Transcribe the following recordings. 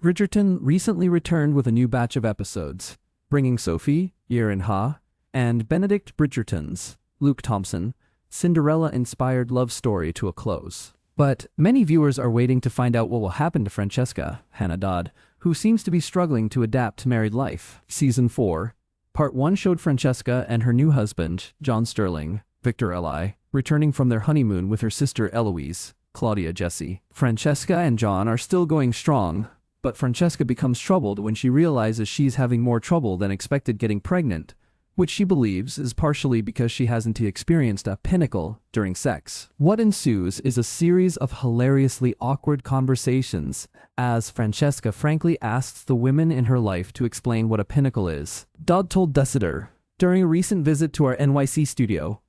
Bridgerton recently returned with a new batch of episodes, bringing Sophie, Yerin Ha, and Benedict Bridgerton's, Luke Thompson, Cinderella-inspired love story to a close. But many viewers are waiting to find out what will happen to Francesca, Hannah Dodd, who seems to be struggling to adapt to married life. Season 4, Part 1 showed Francesca and her new husband, John Sterling, Victor Eli, returning from their honeymoon with her sister Eloise, Claudia Jessie. Francesca and John are still going strong, but Francesca becomes troubled when she realizes she's having more trouble than expected getting pregnant, which she believes is partially because she hasn't experienced a pinnacle during sex. What ensues is a series of hilariously awkward conversations as Francesca frankly asks the women in her life to explain what a pinnacle is. Dodd told Desider during a recent visit to our NYC studio,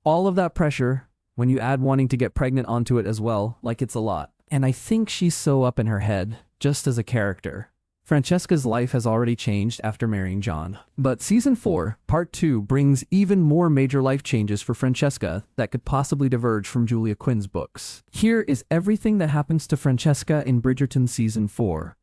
"All of that pressure, when you add wanting to get pregnant onto it as well, like it's a lot. And I think she's so up in her head, just as a character." Francesca's life has already changed after marrying John. But Season 4, Part 2 brings even more major life changes for Francesca that could possibly diverge from Julia Quinn's books. Here is everything that happens to Francesca in Bridgerton Season 4.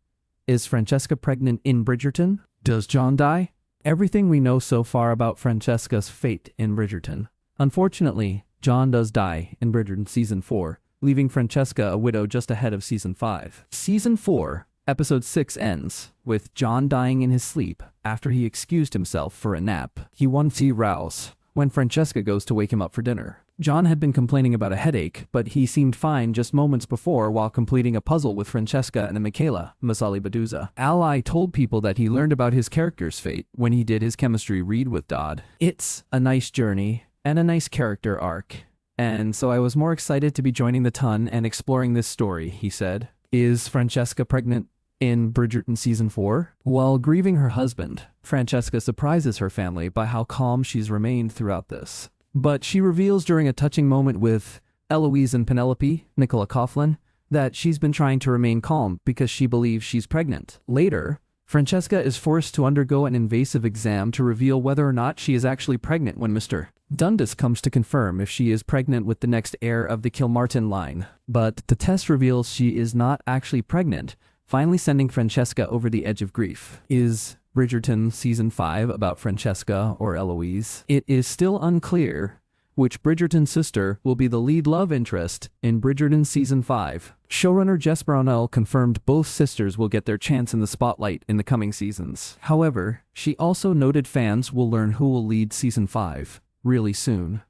Is Francesca pregnant in Bridgerton? Does John die? Everything we know so far about Francesca's fate in Bridgerton. Unfortunately, John does die in Bridgerton Season 4, leaving Francesca a widow just ahead of Season 5. Season 4, Episode 6 ends with John dying in his sleep after he excused himself for a nap. He wants to rouse when Francesca goes to wake him up for dinner. John had been complaining about a headache, but he seemed fine just moments before while completing a puzzle with Francesca and Michaela, Masali Baduza. Ally told people that he learned about his character's fate when he did his chemistry read with Dodd. It's a nice journey and a nice character arc, and so I was more excited to be joining the ton and exploring this story, he said. Is Francesca pregnant in Bridgerton Season 4? While grieving her husband, Francesca surprises her family by how calm she's remained throughout this. But she reveals during a touching moment with Eloise and Penelope, Nicola Coughlan, that she's been trying to remain calm because she believes she's pregnant. Later, Francesca is forced to undergo an invasive exam to reveal whether or not she is actually pregnant when Mr. Dundas comes to confirm if she is pregnant with the next heir of the Kilmartin line. But the test reveals she is not actually pregnant, finally sending Francesca over the edge of grief. Is Bridgerton Season 5 about Francesca or Eloise? It is still unclear which Bridgerton sister will be the lead love interest in Bridgerton Season 5. Showrunner Jess Brownell confirmed both sisters will get their chance in the spotlight in the coming seasons. However, she also noted fans will learn who will lead Season 5 really soon.